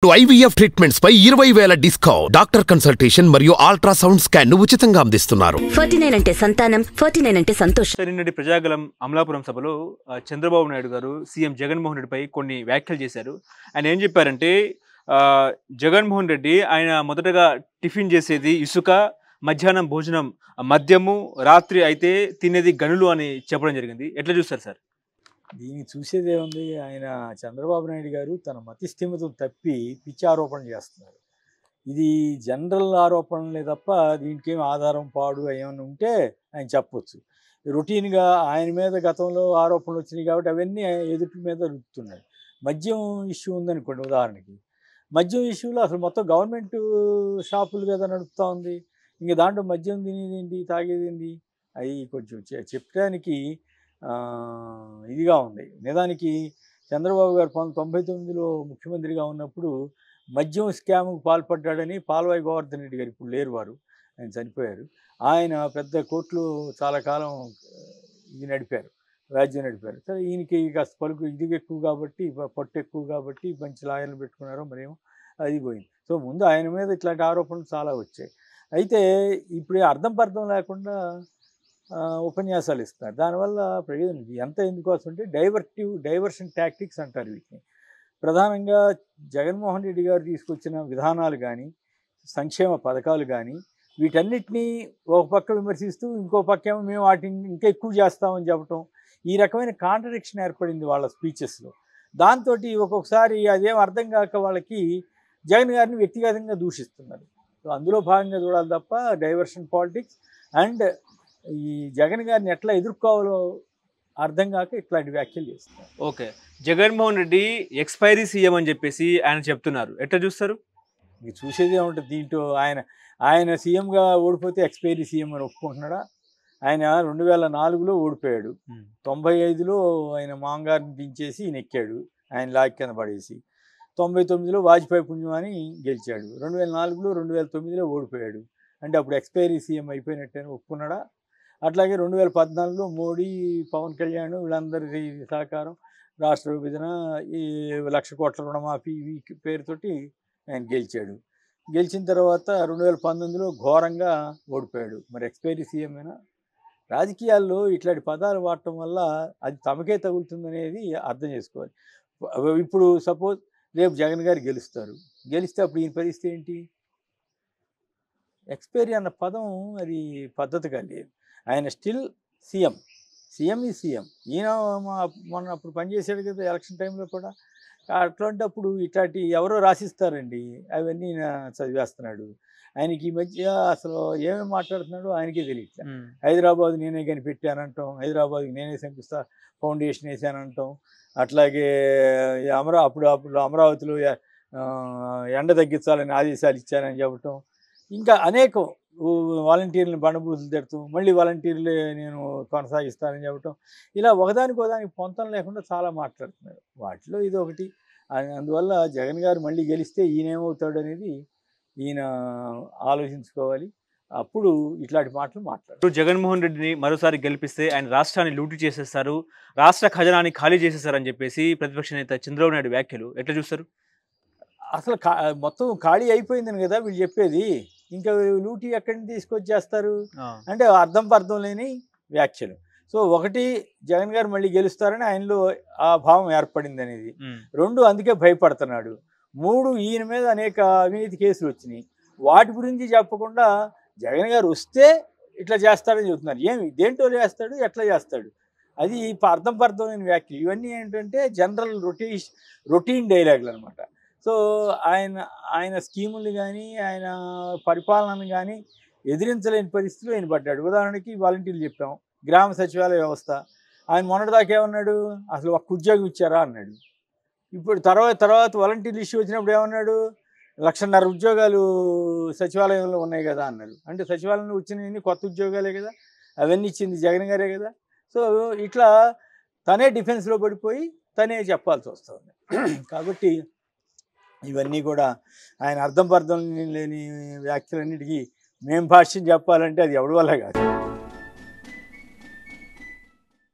IVF treatments పై 20,000 discount. Doctor consultation మరియు ultrasound scan ను ఉచితంగా అందిస్తున్నారు. 49 అంటే సంతానం, 49 అంటే సంతోషం. నిన్నటి ప్రజాగలం అమలాపురం సభలో చంద్రబాబు నాయుడు గారు సీఎం జగన్మోహన్ రెడ్డిపై కొన్ని వ్యాఖ్యలు చేశారు. ఆయన ఏం చెప్పారంటే జగన్మోహన్ రెడ్డి ఆయన మొదటగా టిఫిన్ చేసేది ఇసుక, మధ్యాహ్నం భోజనం మద్యము, రాత్రి అయితే తినేది గనులు అని చెప్పడం జరిగింది. ఎట్లా చూస్తారు సార్? దీన్ని చూసేదే ఉంది. ఆయన చంద్రబాబు నాయుడు గారు తన మతిస్థిమితం తప్పి పిచ్చి ఆరోపణ చేస్తున్నారు. ఇది జనరల్ ఆరోపణలే తప్ప దీనికి ఏం ఆధారం పాడు ఏమైనా ఉంటే ఆయన చెప్పొచ్చు. రొటీన్గా ఆయన మీద గతంలో ఆరోపణలు వచ్చినాయి కాబట్టి అవన్నీ ఎదుటి మీద రుద్దుతున్నాయి. మద్యం ఇష్యూ ఉందనుకోండి, ఉదాహరణకి మద్యం ఇష్యూలో అసలు మొత్తం గవర్నమెంట్ షాపులు కదా నడుపుతూ ఉంది. ఇంక దాంట్లో మద్యం తినేదేంటి, తాగేదేంటి, అవి కొంచెం చెప్పడానికి ఇదిగా ఉంది. నిజానికి చంద్రబాబు గారు 1999లో ముఖ్యమంత్రిగా ఉన్నప్పుడు మద్యం స్కామ్కు పాల్పడ్డాడని పాల్వాయి గోవర్ధన్ రెడ్డి గారు, ఇప్పుడు లేరు వారు, ఆయన చనిపోయారు. ఆయన పెద్ద కోర్టులో చాలా కాలం ఇది నడిపారు, రాజ్యం నడిపారు. సరే, ఈయనకి కాస్త పలుకు ఇది ఎక్కువ కాబట్టి, పట్టు ఎక్కువ కాబట్టి మంచి లాయర్లు పెట్టుకున్నారో మరేమో, అది పోయింది. సో ముందు ఆయన మీద ఇట్లాంటి ఆరోపణలు చాలా వచ్చాయి. అయితే ఇప్పుడు అర్థం పర్థం లేకుండా ఉపన్యాసాలు ఇస్తున్నారు. దానివల్ల ప్రయోజనం ఎంత ఎందుకోసం అంటే డైవర్షన్ టాక్టిక్స్ అంటారు వీటిని. ప్రధానంగా జగన్మోహన్ రెడ్డి గారు తీసుకొచ్చిన విధానాలు కానీ, సంక్షేమ పథకాలు కానీ, వీటన్నిటినీ ఒక పక్క విమర్శిస్తూ ఇంకో పక్క ఏమో మేము వాటిని ఇంకా ఎక్కువ చేస్తామని చెప్పటం, ఈ రకమైన కాంట్రడిక్షన్ ఏర్పడింది వాళ్ళ స్పీచెస్లో. దాంతో ఒక్కొక్కసారి అదేం అర్థం కాక వాళ్ళకి జగన్ గారిని వ్యక్తిగతంగా దూషిస్తున్నారు. సో అందులో భాగంగా చూడాలి తప్ప డైవర్షన్ పాలిటిక్స్ అండ్ ఈ జగన్ గారిని ఎట్లా ఎదుర్కోవాలో అర్థం కాక ఇట్లాంటి వ్యాఖ్యలు చేస్తున్నారు. Okay, Jaganmohan Reddy expiry CM అని చెప్పేసి ఆయన చెప్తున్నారు. ఎట్లా చూస్తారు? మీకు చూసేదే ఉంటుంది. దీంట్లో ఆయన సీఎంగా ఓడిపోతే ఎక్స్పైరీ సీఎం అని ఒప్పుకుంటున్నాడా? ఆయన 2004లో ఓడిపోయాడు. 95లో ఆయన మాంగారిని దించేసి ఈయన ఎక్కాడు, ఆయన లాక్ కింద పడేసి. 99లో వాజ్పేయి పుణ్యం అని గెలిచాడు. 2004లో 2009లో ఓడిపోయాడు. అంటే అప్పుడు ఎక్స్పైరీ సీఎం అయిపోయినట్టని ఒప్పుకున్నాడా? అట్లాగే 2014లో మోడీ, పవన్ కళ్యాణ్ వీళ్ళందరి సహకారం, రాష్ట్ర విభజన, ఈ 1,00,000 కోట్ల రుణమాఫీ పేరుతోటి ఆయన గెలిచాడు. గెలిచిన తర్వాత 2019లో ఘోరంగా ఓడిపోయాడు. మరి ఎక్స్పైరీ సీఎం అయినా? రాజకీయాల్లో ఇట్లాంటి పదాలు వాడటం వల్ల అది తమకే తగులుతుందనేది అర్థం చేసుకోవాలి. ఇప్పుడు సపోజ్ రేపు జగన్ గారు గెలుస్తారు, గెలిస్తే అప్పుడు ఈయన పరిస్థితి ఏంటి? ఎక్స్పైరీ అన్న పదం అది పద్ధతిగా లేదు. ఆయన స్టిల్ సీఎం ఈ సీఎం. ఈయన మొన్న అప్పుడు పనిచేసాడు కదా ఎలక్షన్ టైంలో కూడా. అట్లాంటప్పుడు ఇట్లాంటి ఎవరో రాసిస్తారండి, అవన్నీ చదివేస్తున్నాడు. ఆయనకి ఈ మధ్య అసలు ఏమేమి మాట్లాడుతున్నాడో ఆయనకే తెలియట్లేదు. హైదరాబాద్ నేనే కనిపెట్టానంటాం, హైదరాబాద్కి నేనే శంకుస్థా ఫౌండేషన్ వేసానంటాం. అట్లాగే అప్పుడు అమరావతిలో ఎండ తగ్గించాలని ఆదేశాలు ఇచ్చానని చెప్పటం, ఇంకా అనేకం వాలంటీర్లను బండబూతులు తిడతాం, మళ్ళీ వాలంటీర్లే నేను కొనసాగిస్తానని చెప్పటం, ఇలా ఒకదానికి పొంతం లేకుండా చాలా మాట్లాడుతున్నారు. వాటిలో ఇది ఒకటి. అందువల్ల జగన్ గారు మళ్ళీ గెలిస్తే ఈయనేమవుతాడు అనేది ఈయన ఆలోచించుకోవాలి. అప్పుడు ఇట్లాంటి మాటలు మాట్లాడు. జగన్మోహన్ రెడ్డిని మరోసారి గెలిపిస్తే ఆయన రాష్ట్రాన్ని లూటు చేసేస్తారు, రాష్ట్ర ఖజానాన్ని ఖాళీ చేసేస్తారని చెప్పేసి ప్రతిపక్ష నేత చంద్రబాబు నాయుడు వ్యాఖ్యలు ఎట్లా చూస్తారు? అసలు మొత్తం ఖాళీ అయిపోయిందని కదా వీళ్ళు చెప్పేది. ఇంకా లూటీ ఎక్కడిని తీసుకొచ్చేస్తారు అంటే అర్థం పర్థం లేని వ్యాఖ్యలు. సో ఒకటి, జగన్ గారు మళ్ళీ గెలుస్తారని ఆయనలో ఆ భావం ఏర్పడింది అనేది. 2, అందుకే భయపడుతున్నాడు. 3, ఈయన మీద అనేక అవినీతి కేసులు వచ్చినాయి. వాటి గురించి చెప్పకుండా జగన్ గారు వస్తే ఇట్లా చేస్తాడని చెబుతున్నారు. ఏమి దేంట్లో చేస్తాడు, ఎట్లా చేస్తాడు, అది అర్థం పర్థం లేని వ్యాఖ్యలు. ఇవన్నీ ఏంటంటే జనరల్ రొటీన్ డైలాగులు అనమాట. సో ఆయన స్కీములు కానీ, ఆయన పరిపాలనను కానీ ఎదిరించలేని పరిస్థితిలో ఆయన పడ్డాడు. ఉదాహరణకి వాలంటీర్లు చెప్పాం, గ్రామ సచివాలయ వ్యవస్థ. ఆయన మొన్నటిదాకా ఏమన్నాడు, అసలు ఒక్క ఉద్యోగం ఇచ్చారా అన్నాడు. ఇప్పుడు తర్వాత వాలంటీర్లు ఇష్యూ వచ్చినప్పుడు ఏమన్నాడు, 1,50,000 ఉద్యోగాలు సచివాలయంలో ఉన్నాయి కదా అన్నాడు. అంటే సచివాలయంలో వచ్చినవి కొత్త ఉద్యోగాలే కదా, అవన్నీ ఇచ్చింది జగన్ గారే కదా. సో ఇట్లా తనే డిఫెన్స్లో పడిపోయి తనే చెప్పాల్సి వస్తుంది. కాబట్టి ఇవన్నీ కూడా ఆయన అర్థం పర్థం లేని వ్యాఖ్యలన్నిటికీ మేము భాష్యం చెప్పాలంటే అది ఎవరి వల్ల కాదు.